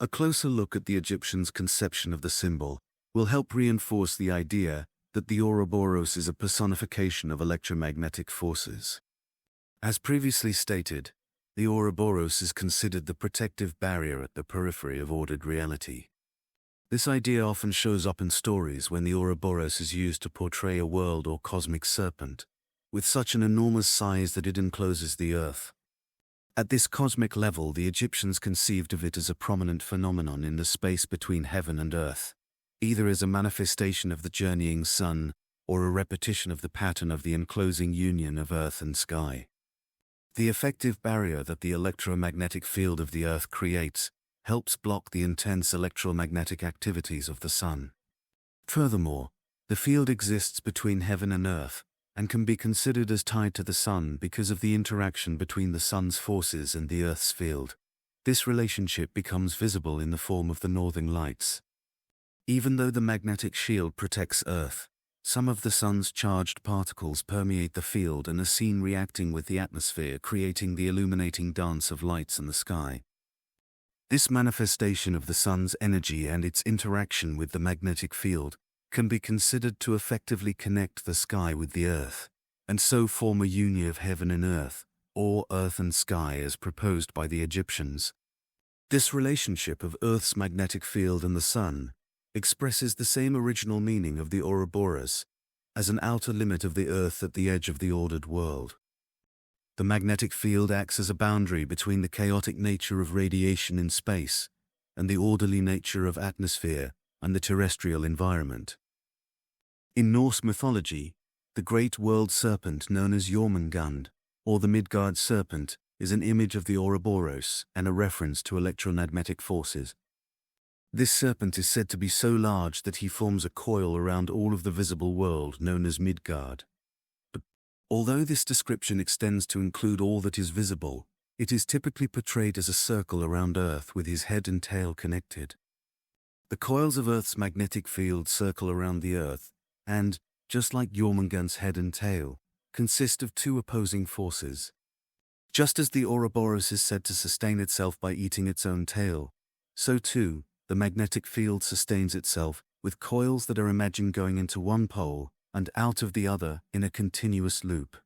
A closer look at the Egyptians' conception of the symbol will help reinforce the idea that the Ouroboros is a personification of electromagnetic forces. As previously stated, the Ouroboros is considered the protective barrier at the periphery of ordered reality. This idea often shows up in stories when the Ouroboros is used to portray a world or cosmic serpent, with such an enormous size that it encloses the earth. At this cosmic level, the Egyptians conceived of it as a prominent phenomenon in the space between heaven and earth, either as a manifestation of the journeying sun or a repetition of the pattern of the enclosing union of earth and sky. The effective barrier that the electromagnetic field of the earth creates helps block the intense electromagnetic activities of the sun. Furthermore, the field exists between heaven and earth and can be considered as tied to the sun because of the interaction between the sun's forces and the earth's field. This relationship becomes visible in the form of the northern lights. Even though the magnetic shield protects Earth, some of the sun's charged particles permeate the field and are seen reacting with the atmosphere, creating the illuminating dance of lights in the sky. This manifestation of the sun's energy and its interaction with the magnetic field can be considered to effectively connect the sky with the earth, and so form a union of heaven and earth, or earth and sky as proposed by the Egyptians. This relationship of Earth's magnetic field and the sun expresses the same original meaning of the Ouroboros as an outer limit of the earth at the edge of the ordered world. The magnetic field acts as a boundary between the chaotic nature of radiation in space and the orderly nature of atmosphere and the terrestrial environment. In Norse mythology, the great world serpent known as Jormungand, or the Midgard serpent, is an image of the Ouroboros and a reference to electromagnetic forces. This serpent is said to be so large that he forms a coil around all of the visible world known as Midgard. But although this description extends to include all that is visible, it is typically portrayed as a circle around Earth with his head and tail connected. The coils of Earth's magnetic field circle around the Earth and, just like Jormungand's head and tail, consist of two opposing forces. Just as the Ouroboros is said to sustain itself by eating its own tail, so too, the magnetic field sustains itself with coils that are imagined going into one pole and out of the other in a continuous loop.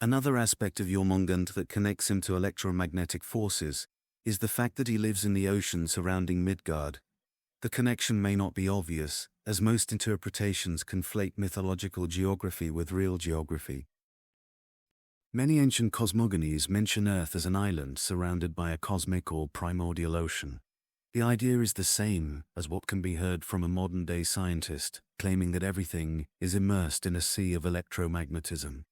Another aspect of Jormungand that connects him to electromagnetic forces is the fact that he lives in the ocean surrounding Midgard. The connection may not be obvious, as most interpretations conflate mythological geography with real geography. Many ancient cosmogonies mention Earth as an island surrounded by a cosmic or primordial ocean. The idea is the same as what can be heard from a modern-day scientist claiming that everything is immersed in a sea of electromagnetism.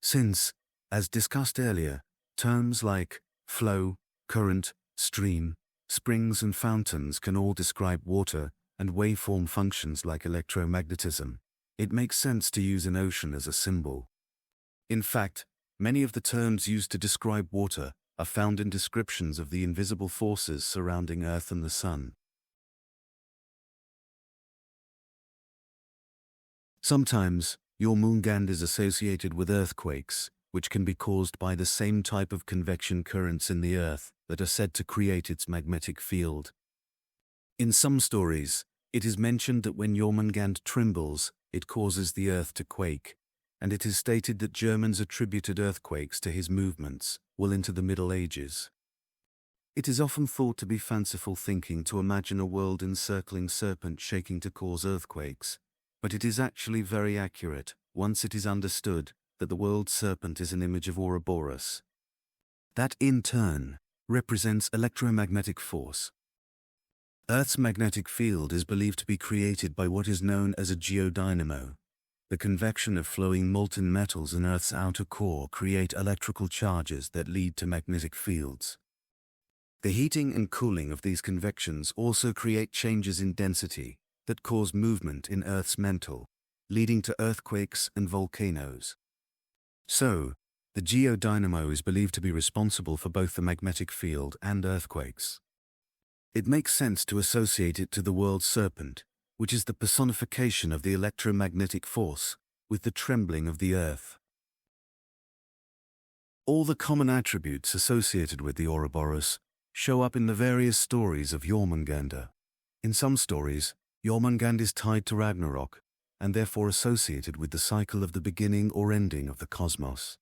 Since, as discussed earlier, terms like flow, current, stream, springs and fountains can all describe water and waveform functions like electromagnetism, it makes sense to use an ocean as a symbol. In fact, many of the terms used to describe water are found in descriptions of the invisible forces surrounding Earth and the Sun. Sometimes, Jormungand is associated with earthquakes, which can be caused by the same type of convection currents in the Earth that are said to create its magnetic field. In some stories, it is mentioned that when Jormungand trembles, it causes the Earth to quake, and it is stated that Germans attributed earthquakes to his movements well into the Middle Ages. It is often thought to be fanciful thinking to imagine a world encircling serpent shaking to cause earthquakes, but it is actually very accurate once it is understood that the world serpent is an image of Ouroboros. That, in turn, represents electromagnetic force. Earth's magnetic field is believed to be created by what is known as a geodynamo. The convection of flowing molten metals in Earth's outer core create electrical charges that lead to magnetic fields. The heating and cooling of these convections also create changes in density that cause movement in Earth's mantle, leading to earthquakes and volcanoes. So, the geodynamo is believed to be responsible for both the magnetic field and earthquakes. It makes sense to associate it to the world serpent, which is the personification of the electromagnetic force, with the trembling of the earth. All the common attributes associated with the Ouroboros show up in the various stories of Jormungandr. In some stories, Jormungandr is tied to Ragnarok, and therefore associated with the cycle of the beginning or ending of the cosmos.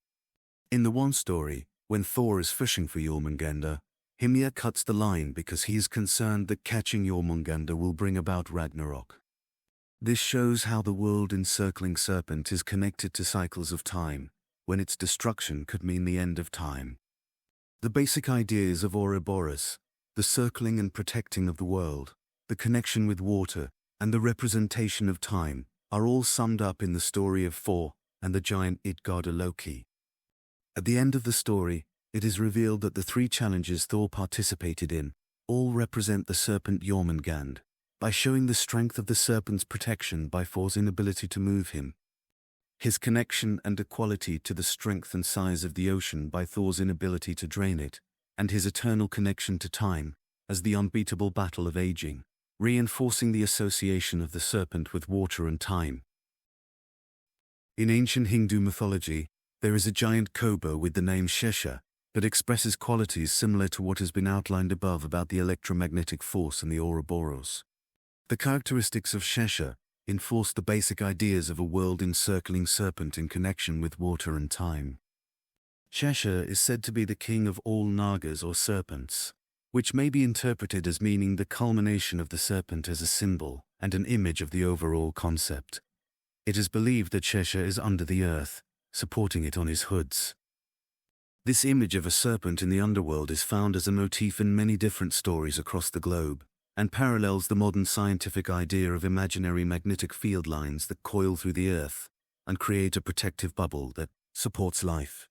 In the one story, when Thor is fishing for Jormungandr, Hymir cuts the line because he is concerned that catching Jormungandr will bring about Ragnarok. This shows how the world-encircling serpent is connected to cycles of time, when its destruction could mean the end of time. The basic ideas of Ouroboros, the circling and protecting of the world, the connection with water, and the representation of time, are all summed up in the story of Thor and the giant god Loki. At the end of the story, it is revealed that the 3 challenges Thor participated in all represent the serpent Jormungandr, by showing the strength of the serpent's protection by Thor's inability to move him, his connection and equality to the strength and size of the ocean by Thor's inability to drain it, and his eternal connection to time, as the unbeatable battle of aging, reinforcing the association of the serpent with water and time. In ancient Hindu mythology, there is a giant cobra with the name Shesha that expresses qualities similar to what has been outlined above about the electromagnetic force and the Ouroboros. The characteristics of Shesha enforce the basic ideas of a world-encircling serpent in connection with water and time. Shesha is said to be the king of all nagas or serpents, which may be interpreted as meaning the culmination of the serpent as a symbol and an image of the overall concept. It is believed that Shesha is under the earth, supporting it on his hoods. This image of a serpent in the underworld is found as a motif in many different stories across the globe, and parallels the modern scientific idea of imaginary magnetic field lines that coil through the earth and create a protective bubble that supports life.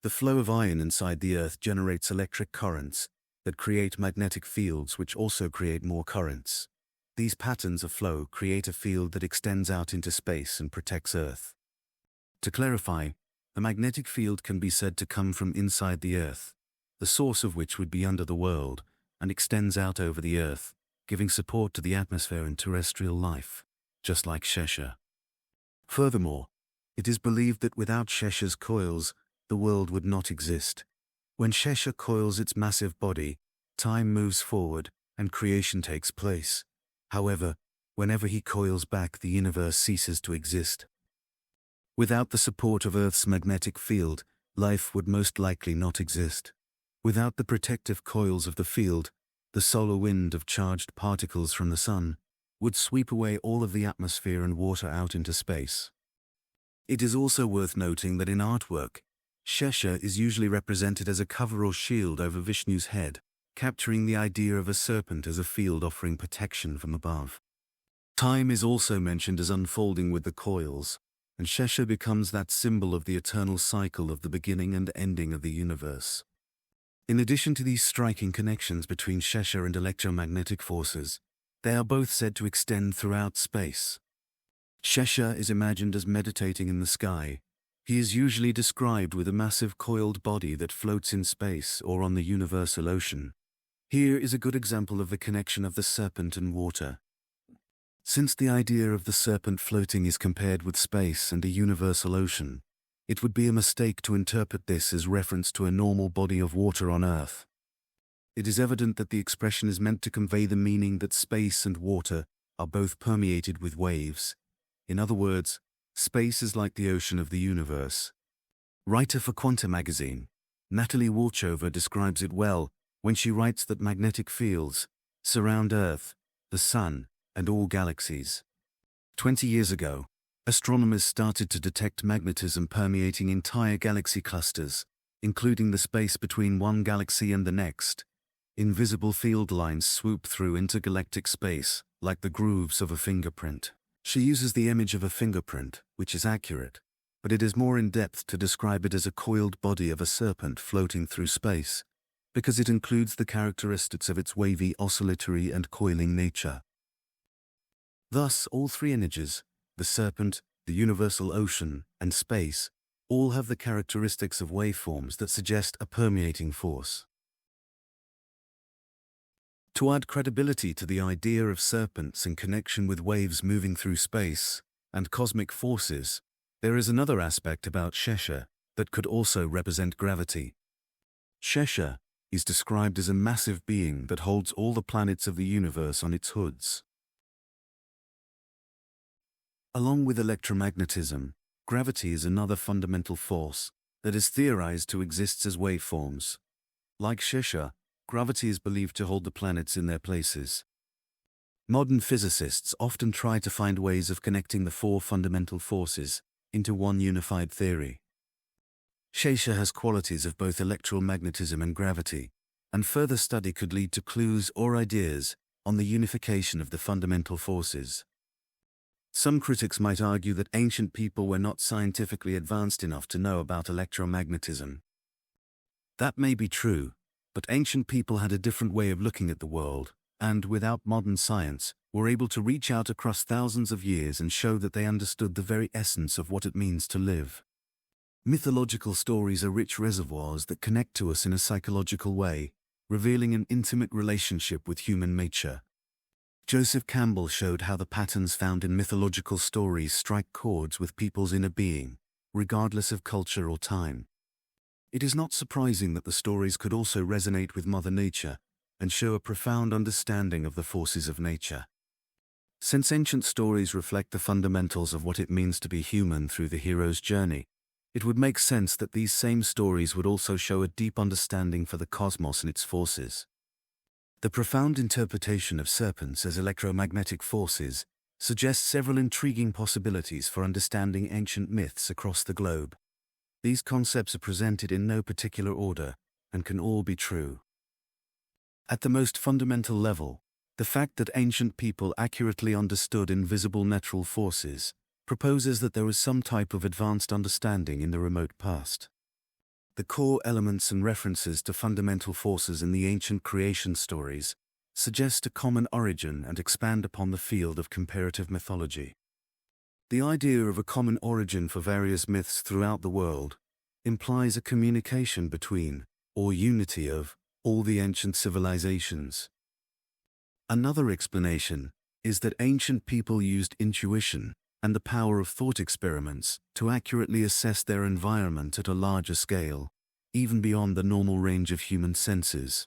The flow of iron inside the earth generates electric currents that create magnetic fields which also create more currents. These patterns of flow create a field that extends out into space and protects Earth. To clarify, a magnetic field can be said to come from inside the Earth, the source of which would be under the world, and extends out over the Earth, giving support to the atmosphere and terrestrial life, just like Shesha. Furthermore, it is believed that without Shesha's coils, the world would not exist. When Shesha coils its massive body, time moves forward and creation takes place. However, whenever he coils back, the universe ceases to exist. Without the support of Earth's magnetic field, life would most likely not exist. Without the protective coils of the field, the solar wind of charged particles from the sun would sweep away all of the atmosphere and water out into space. It is also worth noting that in artwork, Shesha is usually represented as a cover or shield over Vishnu's head, capturing the idea of a serpent as a field offering protection from above. Time is also mentioned as unfolding with the coils, and Shesha becomes that symbol of the eternal cycle of the beginning and ending of the universe. In addition to these striking connections between Shesha and electromagnetic forces, they are both said to extend throughout space. Shesha is imagined as meditating in the sky. He is usually described with a massive coiled body that floats in space or on the universal ocean. Here is a good example of the connection of the serpent and water. Since the idea of the serpent floating is compared with space and a universal ocean, it would be a mistake to interpret this as reference to a normal body of water on Earth. It is evident that the expression is meant to convey the meaning that space and water are both permeated with waves. In other words, space is like the ocean of the universe. Writer for Quanta magazine, Natalie Walchover describes it well when she writes that magnetic fields surround Earth, the Sun, and all galaxies. 20 years ago, astronomers started to detect magnetism permeating entire galaxy clusters, including the space between one galaxy and the next. Invisible field lines swoop through intergalactic space, like the grooves of a fingerprint. She uses the image of a fingerprint, which is accurate, but it is more in-depth to describe it as a coiled body of a serpent floating through space, because it includes the characteristics of its wavy, oscillatory, and coiling nature. Thus, all three images, the serpent, the universal ocean, and space, all have the characteristics of waveforms that suggest a permeating force. To add credibility to the idea of serpents in connection with waves moving through space and cosmic forces, there is another aspect about Shesha that could also represent gravity. Shesha, is described as a massive being that holds all the planets of the universe on its hoods. Along with electromagnetism, gravity is another fundamental force that is theorized to exist as waveforms. Like Shisha, gravity is believed to hold the planets in their places. Modern physicists often try to find ways of connecting the four fundamental forces into one unified theory. Shisha has qualities of both electromagnetism and gravity, and further study could lead to clues or ideas on the unification of the fundamental forces. Some critics might argue that ancient people were not scientifically advanced enough to know about electromagnetism. That may be true, but ancient people had a different way of looking at the world, and without modern science, were able to reach out across thousands of years and show that they understood the very essence of what it means to live. Mythological stories are rich reservoirs that connect to us in a psychological way, revealing an intimate relationship with human nature. Joseph Campbell showed how the patterns found in mythological stories strike chords with people's inner being, regardless of culture or time. It is not surprising that the stories could also resonate with Mother Nature and show a profound understanding of the forces of nature. Since ancient stories reflect the fundamentals of what it means to be human through the hero's journey, it would make sense that these same stories would also show a deep understanding for the cosmos and its forces. The profound interpretation of serpents as electromagnetic forces suggests several intriguing possibilities for understanding ancient myths across the globe. These concepts are presented in no particular order and can all be true. At the most fundamental level, the fact that ancient people accurately understood invisible natural forces proposes that there was some type of advanced understanding in the remote past. The core elements and references to fundamental forces in the ancient creation stories suggest a common origin and expand upon the field of comparative mythology. The idea of a common origin for various myths throughout the world implies a communication between, or unity of, all the ancient civilizations. Another explanation is that ancient people used intuition and the power of thought experiments to accurately assess their environment at a larger scale, even beyond the normal range of human senses.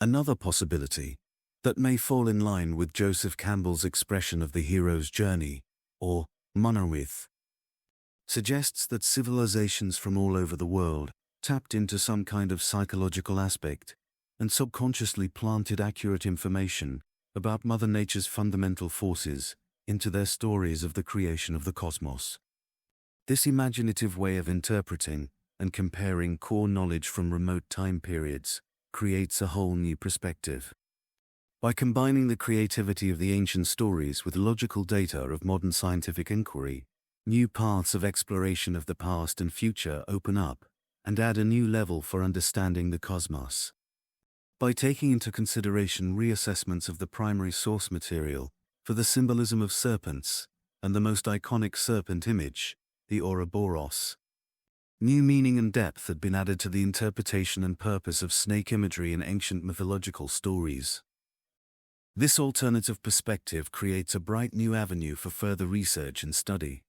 Another possibility, that may fall in line with Joseph Campbell's expression of the hero's journey, or monolith, suggests that civilizations from all over the world tapped into some kind of psychological aspect and subconsciously planted accurate information about Mother Nature's fundamental forces into their stories of the creation of the cosmos. This imaginative way of interpreting and comparing core knowledge from remote time periods creates a whole new perspective. By combining the creativity of the ancient stories with logical data of modern scientific inquiry, new paths of exploration of the past and future open up and add a new level for understanding the cosmos. By taking into consideration reassessments of the primary source material for the symbolism of serpents and the most iconic serpent image, the Ouroboros, new meaning and depth had been added to the interpretation and purpose of snake imagery in ancient mythological stories. This alternative perspective creates a bright new avenue for further research and study,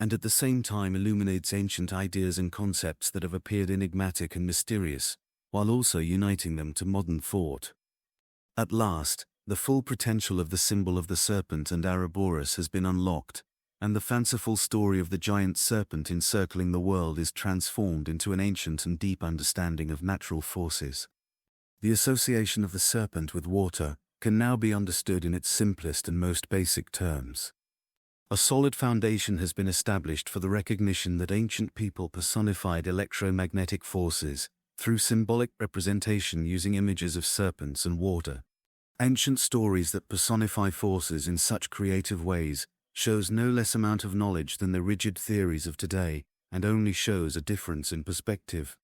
and at the same time illuminates ancient ideas and concepts that have appeared enigmatic and mysterious, while also uniting them to modern thought. At last, the full potential of the symbol of the serpent and Ouroboros has been unlocked, and the fanciful story of the giant serpent encircling the world is transformed into an ancient and deep understanding of natural forces. The association of the serpent with water can now be understood in its simplest and most basic terms. A solid foundation has been established for the recognition that ancient people personified electromagnetic forces through symbolic representation using images of serpents and water. Ancient stories that personify forces in such creative ways shows no less amount of knowledge than the rigid theories of today, and only shows a difference in perspective.